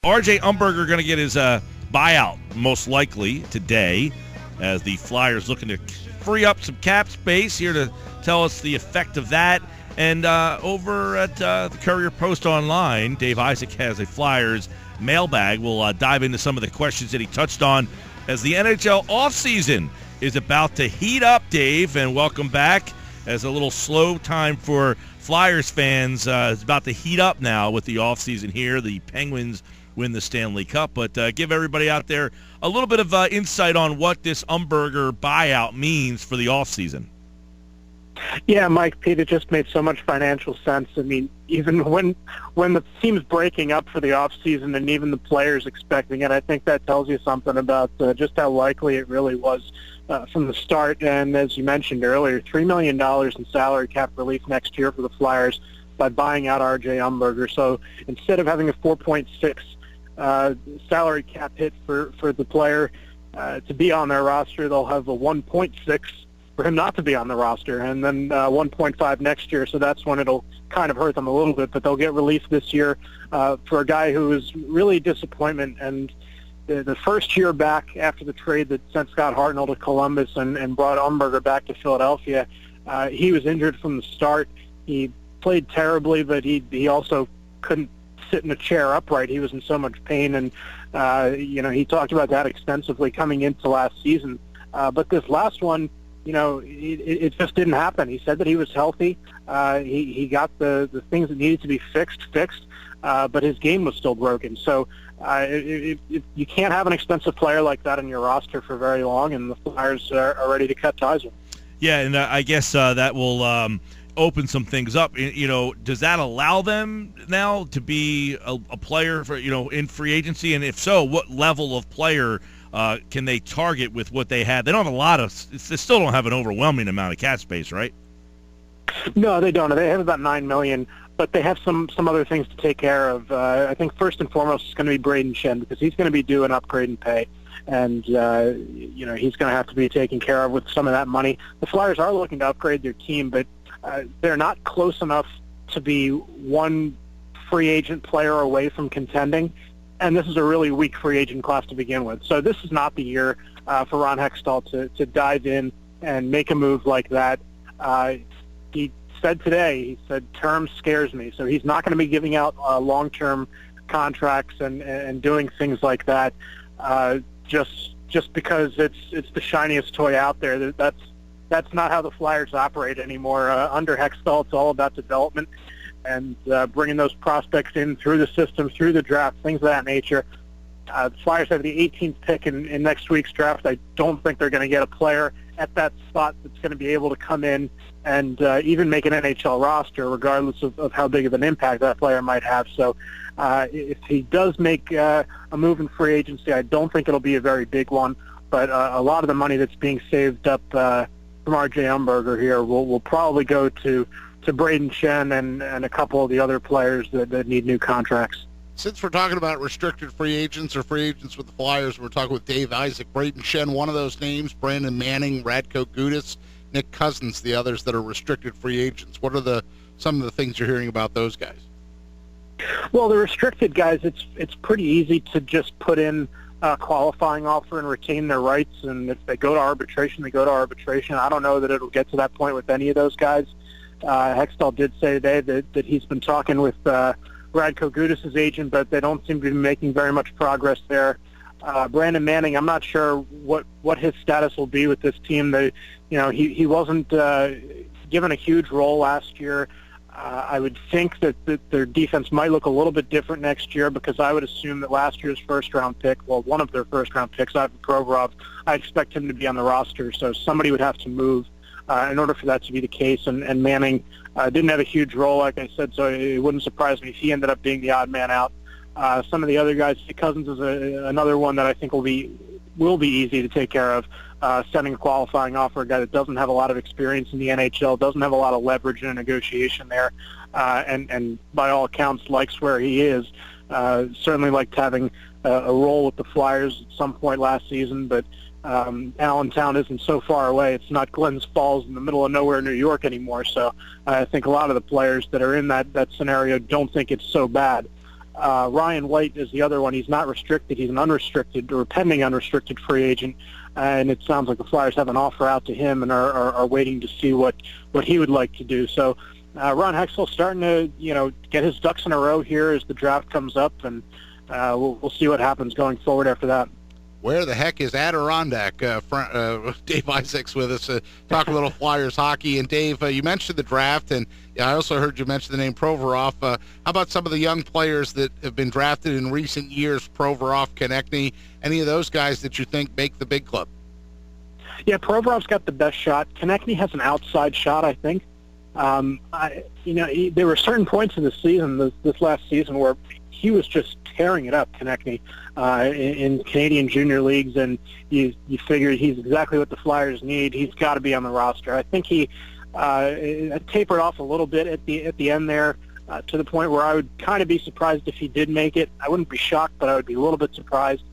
RJ Umberger going to get his buyout most likely today as the Flyers looking to free up some cap space. Here to tell us the effect of that. And over at the Courier Post Online, Dave Isaac has a Flyers mailbag. We'll dive into some of the questions that he touched on as the NHL offseason is about to heat up, Dave, and welcome back. As a little slow time for Flyers fans, it's about to heat up now with the offseason here. The Penguins win the Stanley Cup, but give everybody out there a little bit of insight on what this Umberger buyout means for the offseason. Yeah, Mike, Pete, it just made so much financial sense. I mean, even when the team's breaking up for the offseason and even the players expecting it, I think that tells you something about just how likely it really was from the start. And as you mentioned earlier, $3 million in salary cap relief next year for the Flyers by buying out RJ Umberger. So instead of having a 4.6 salary cap hit for the player to be on their roster, they'll have a 1.6 for him not to be on the roster, and then 1.5 next year. So that's when it'll kind of hurt them a little bit, but they'll get relief this year for a guy who was really a disappointment. And the first year back after the trade that sent Scott Hartnell to Columbus and brought Umberger back to Philadelphia, he was injured from the start. He played terribly, but he also couldn't sit in a chair upright. He was in so much pain, and he talked about that extensively coming into last season. But this last one, it just didn't happen. He said that he was healthy. He got the things that needed to be fixed, but his game was still broken. So you can't have an expensive player like that on your roster for very long, and the Flyers are ready to cut ties with him. Yeah, and I guess that will open some things up. Does that allow them now to be a player for in free agency? And if so, what level of player can they target with what they had? They don't have a lot of. They still don't have an overwhelming amount of cap space, right? No, they don't. They have about $9 million, but they have some other things to take care of. I think first and foremost is going to be Brayden Schenn, because he's going to be due an upgrade in pay, and he's going to have to be taken care of with some of that money. The Flyers are looking to upgrade their team, but they're not close enough to be one free agent player away from contending. And this is a really weak free agent class to begin with. So this is not the year for Ron Hextall to dive in and make a move like that. He said today, term scares me. So he's not going to be giving out long-term contracts and doing things like that just because it's the shiniest toy out there. That's not how the Flyers operate anymore. Under Hextall, it's all about development and bringing those prospects in through the system, through the draft, things of that nature. The Flyers have the 18th pick in next week's draft. I don't think they're going to get a player at that spot that's going to be able to come in and even make an NHL roster, regardless of how big of an impact that player might have. So if he does make a move in free agency, I don't think it'll be a very big one, but a lot of the money that's being saved up from RJ Umberger here will probably go to Brayden Schenn and a couple of the other players that need new contracts. Since we're talking about restricted free agents or free agents with the Flyers, we're talking with Dave Isaac. Brayden Schenn, one of those names, Brandon Manning, Radko Gudas, Nick Cousins, the others that are restricted free agents. What are some of the things you're hearing about those guys? Well, the restricted guys, it's pretty easy to just put in a qualifying offer and retain their rights, and if they go to arbitration, they go to arbitration. I don't know that it'll get to that point with any of those guys. Hextall did say today that he's been talking with Radko Gudas' agent, but they don't seem to be making very much progress there. Brandon Manning, I'm not sure what his status will be with this team. He wasn't given a huge role last year. I would think that their defense might look a little bit different next year, because I would assume that last year's first-round pick, one of their first-round picks, Ivan Provorov, I expect him to be on the roster, so somebody would have to move in order for that to be the case. And Manning didn't have a huge role, like I said, so it wouldn't surprise me if he ended up being the odd man out. Some of the other guys, Cousins is another one that I think will be easy to take care of. Sending a qualifying offer, a guy that doesn't have a lot of experience in the NHL, doesn't have a lot of leverage in a negotiation there, and by all accounts likes where he is. Certainly liked having a role with the Flyers at some point last season, but Allentown isn't so far away. It's not Glens Falls in the middle of nowhere, New York anymore. So I think a lot of the players that are in that scenario don't think it's so bad. Ryan White is the other one. He's not restricted. He's an unrestricted or pending unrestricted free agent. And it sounds like the Flyers have an offer out to him and are waiting to see what he would like to do. So Ron Hextall's starting to, get his ducks in a row here as the draft comes up, and we'll see what happens going forward after that. Where the heck is Adirondack? Dave Isaac's with us. Talk a little Flyers hockey. And Dave, you mentioned the draft, and I also heard you mention the name Provorov. How about some of the young players that have been drafted in recent years, Provorov, Konechny, any of those guys that you think make the big club? Yeah, Provorov's got the best shot. Konechny has an outside shot, I think. There were certain points in the season, this last season, where he was just tearing it up, Konechny, in Canadian junior leagues, and you figured he's exactly what the Flyers need. He's got to be on the roster. I think he tapered off a little bit at the end there, to the point where I would kind of be surprised if he did make it. I wouldn't be shocked, but I would be a little bit surprised.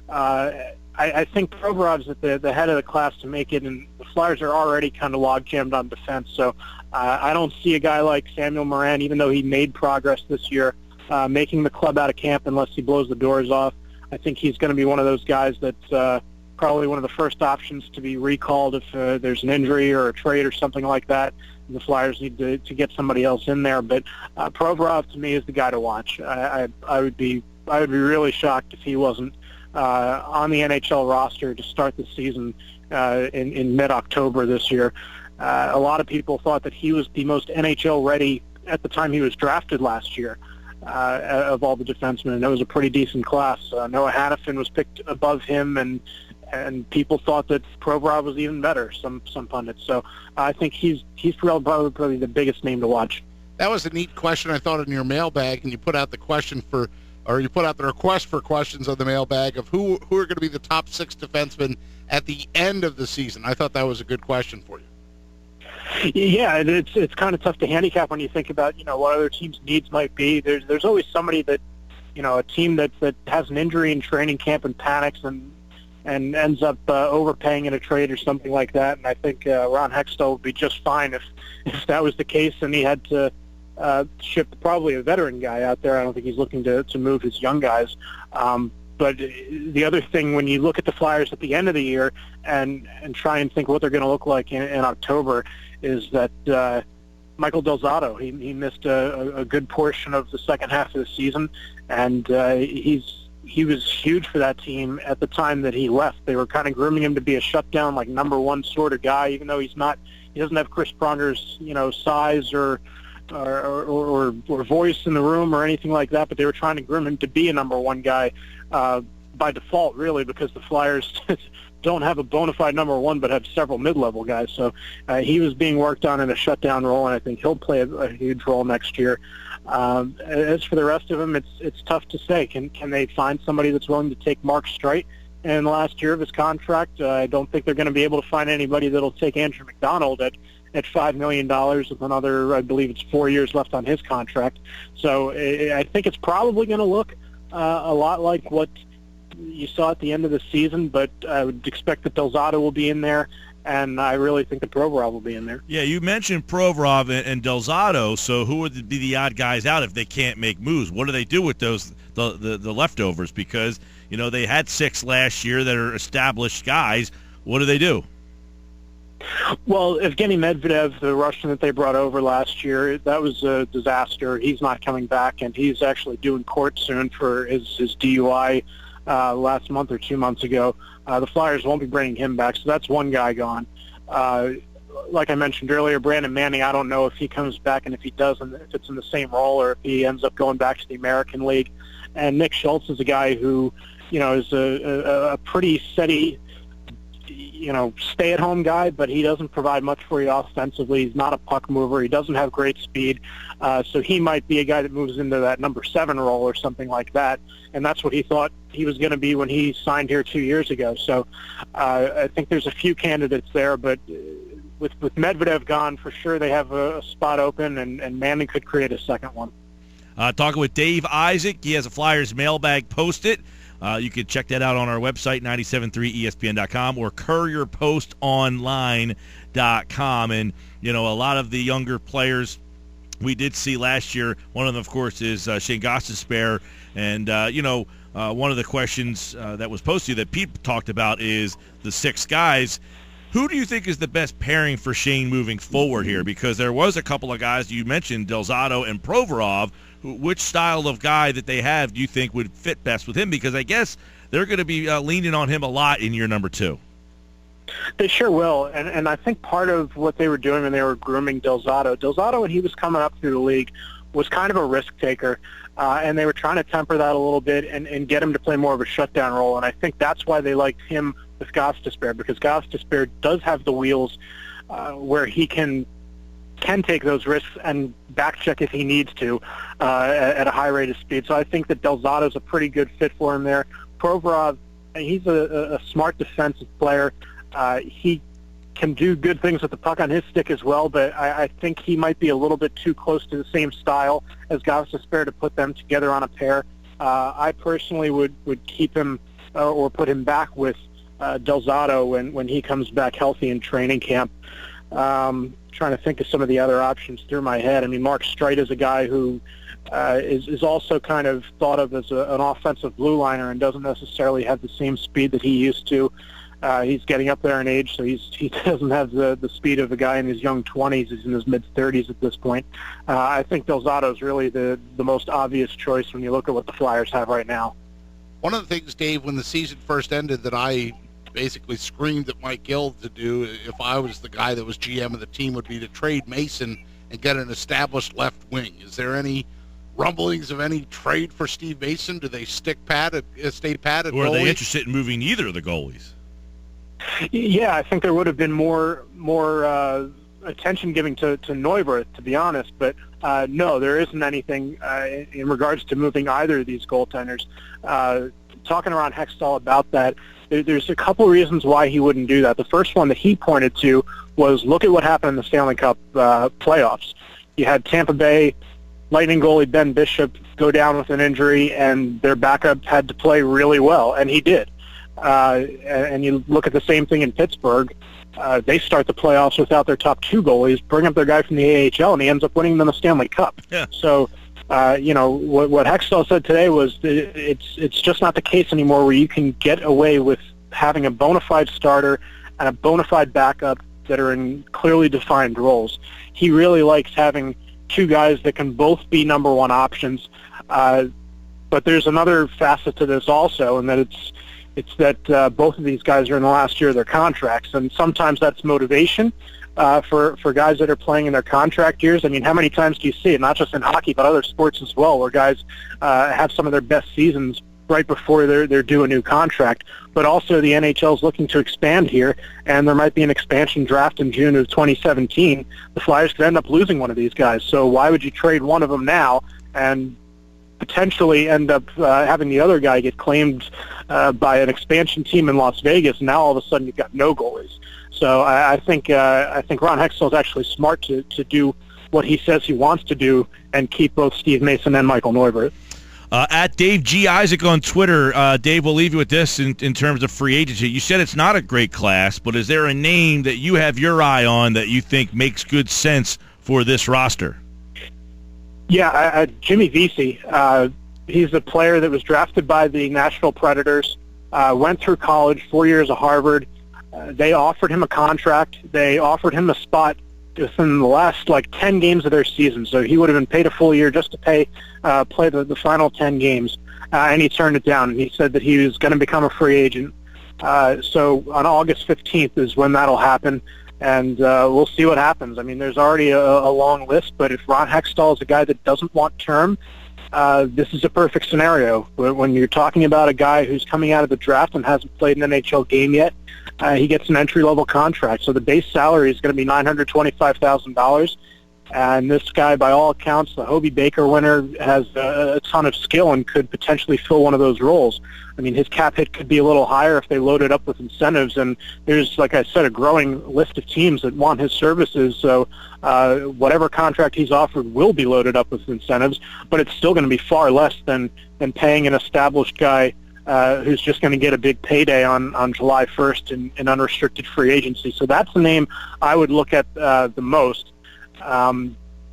I think Provorov's at the head of the class to make it, and the Flyers are already kind of log-jammed on defense, so I don't see a guy like Samuel Morin, even though he made progress this year, making the club out of camp unless he blows the doors off. I think he's going to be one of those guys that's probably one of the first options to be recalled if there's an injury or a trade or something like that. The Flyers need to get somebody else in there. But Provorov, to me, is the guy to watch. I would be really shocked if he wasn't on the NHL roster to start the season in mid-October this year. A lot of people thought that he was the most NHL-ready at the time he was drafted last year. Of all the defensemen, and it was a pretty decent class. Noah Hannafin was picked above him, and people thought that Provorov was even better, some pundits. So I think he's probably the biggest name to watch. That was a neat question, I thought, in your mailbag, and you put out the request for questions on the mailbag of who are going to be the top 6 defensemen at the end of the season. I thought that was a good question for you. Yeah, it's kind of tough to handicap when you think about what other teams' needs might be. There's always somebody that a team that has an injury in training camp and panics and ends up overpaying in a trade or something like that. And I think Ron Hextall would be just fine if that was the case, and he had to ship probably a veteran guy out there. I don't think he's looking to move his young guys. But the other thing, when you look at the Flyers at the end of the year and try and think what they're going to look like in October, is that Michael Del Zotto, he missed a good portion of the second half of the season, and he was huge for that team at the time that he left. They were kind of grooming him to be a shutdown, like number one sort of guy, even though he's not. He doesn't have Chris Pronger's size or voice in the room or anything like that, but they were trying to groom him to be a number one guy by default, really, because the Flyers don't have a bona fide number one but have several mid-level guys. So he was being worked on in a shutdown role, and I think he'll play a huge role next year. As for the rest of them, it's tough to say. Can they find somebody that's willing to take Mark Streit in the last year of his contract? I don't think they're going to be able to find anybody that'll take Andrew McDonald at $5 million with another, I believe it's 4 years left on his contract. So I think it's probably going to look a lot like what you saw at the end of the season, but I would expect that Del Zotto will be in there, and I really think that Provorov will be in there. Yeah, you mentioned Provorov and Del Zotto, so who would be the odd guys out if they can't make moves? What do they do with those the leftovers? Because, they had 6 last year that are established guys. What do they do? Well, Evgeny Medvedev, the Russian that they brought over last year, that was a disaster. He's not coming back, and he's actually due in court soon for his DUI last month or 2 months ago. The Flyers won't be bringing him back, so that's one guy gone. Like I mentioned earlier, Brandon Manning, I don't know if he comes back, and if he doesn't, if it's in the same role or if he ends up going back to the American League. And Nick Schultz is a guy who, is a pretty steady, stay-at-home guy, but he doesn't provide much for you offensively. He's not a puck mover. He doesn't have great speed. So he might be a guy that moves into that number 7 role or something like that. And that's what he thought he was going to be when he signed here 2 years ago. So I think there's a few candidates there, but with Medvedev gone, for sure they have a spot open, and Manning could create a second one. Talking with Dave Isaac. He has a Flyers mailbag posted. You can check that out on our website, 973ESPN.com, or CourierPostOnline.com. And, a lot of the younger players we did see last year. One of them, of course, is Shayne Gostisbehere. And, one of the questions that was posed to you that Pete talked about is the 6 guys. Who do you think is the best pairing for Shayne moving forward here? Because there was a couple of guys you mentioned, Delzato and Provorov. Which style of guy that they have do you think would fit best with him? Because I guess they're going to be leaning on him a lot in year number 2. They sure will, and I think part of what they were doing when they were grooming Delzato, when he was coming up through the league, was kind of a risk taker, and they were trying to temper that a little bit and get him to play more of a shutdown role, and I think that's why they liked him with Gostisbehere, because Gostisbehere does have the wheels where he can take those risks and back check if he needs to at a high rate of speed. So I think that Delzato's a pretty good fit for him there. Provorov, he's a smart defensive player. He can do good things with the puck on his stick as well, but I think he might be a little bit too close to the same style as Gostisbehere to put them together on a pair. I personally would keep him or put him back with Delzato when he comes back healthy in training camp. Trying to think of some of the other options through my head. I mean, Mark Streit is a guy who is also kind of thought of as an offensive blue liner and doesn't necessarily have the same speed that he used to. He's getting up there in age, so he doesn't have the speed of a guy in his young 20s. He's in his mid-30s at this point. I think Delzato is really the most obvious choice when you look at what the Flyers have right now. One of the things, Dave, when the season first ended that I basically screamed at Mike Gill to do if I was the guy that was GM of the team would be to trade Mason and get an established left wing. Is there any rumblings of any trade for Steve Mason? Do they stay pat at Or are goalie? they interested in moving either of the goalies? Yeah, I think there would have been more attention given to Neuwirth, to be honest. But no, there isn't anything in regards to moving either of these goaltenders. Talking around Hextall about that, there's a couple reasons why he wouldn't do that. The first one that he pointed to was look at what happened in the Stanley Cup playoffs. You had Tampa Bay Lightning goalie Ben Bishop go down with an injury, and their backup had to play really well, and he did. And you look at the same thing in Pittsburgh. They start the playoffs without their top 2 goalies, bring up their guy from the AHL, and he ends up winning them the Stanley Cup. Yeah. So, what Hextall said today was it's just not the case anymore where you can get away with having a bona fide starter and a bona fide backup that are in clearly defined roles. He really likes having 2 guys that can both be number 1 options. But there's another facet to this also, and that it's that both of these guys are in the last year of their contracts, and sometimes that's motivation for guys that are playing in their contract years. I mean, how many times do you see it, not just in hockey, but other sports as well, where guys have some of their best seasons right before they're due a new contract? But also the NHL is looking to expand here, and there might be an expansion draft in June of 2017. The Flyers could end up losing one of these guys, so why would you trade one of them now and potentially end up having the other guy get claimed by an expansion team in Las Vegas? Now all of a sudden you've got no goalies. So I think Ron Hextall is actually smart to do what he says he wants to do and keep both Steve Mason and Michael Neuwirth. At Dave G. Isaac on Twitter, Dave, we'll leave you with this in terms of free agency. You said it's not a great class, but is there a name that you have your eye on that you think makes good sense for this roster? Yeah, Jimmy Vesey. He's a player that was drafted by the Nashville Predators, went through college, 4 years at Harvard. They offered him a contract. They offered him a spot within the last 10 games of their season, so he would have been paid a full year just to play the final 10 games, and he turned it down. And he said that he was going to become a free agent. So on August 15th is when that'll happen, and we'll see what happens. I mean, there's already a long list, but if Ron Hextall is a guy that doesn't want term, this is a perfect scenario. When you're talking about a guy who's coming out of the draft and hasn't played an NHL game yet, he gets an entry-level contract. So the base salary is going to be $925,000. And this guy, by all accounts, the Hobey Baker winner, has a ton of skill and could potentially fill one of those roles. I mean, his cap hit could be a little higher if they load it up with incentives. And there's, like I said, a growing list of teams that want his services. So whatever contract he's offered will be loaded up with incentives, but it's still going to be far less than paying an established guy who's just going to get a big payday on July 1st in unrestricted free agency. So that's the name I would look at the most.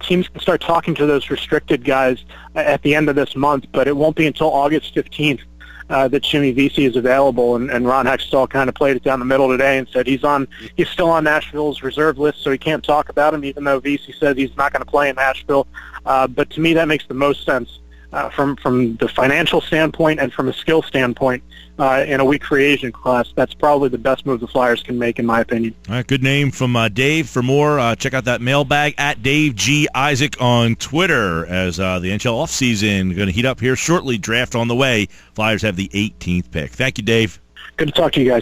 teams can start talking to those restricted guys at the end of this month, but it won't be until August 15th that Jimmy Vesey is available, and Ron Hextall kind of played it down the middle today and said he's still on Nashville's reserve list, so he can't talk about him, even though Vesey says he's not going to play in Nashville. But to me, that makes the most sense from the financial standpoint and from a skill standpoint. In a weak free agent class, that's probably the best move the Flyers can make, in my opinion. All right, good name from Dave. For more, check out that mailbag at Dave G. Isaac on Twitter, as the NHL offseason going to heat up here shortly. Draft on the way. Flyers have the 18th pick. Thank you, Dave. Good to talk to you guys.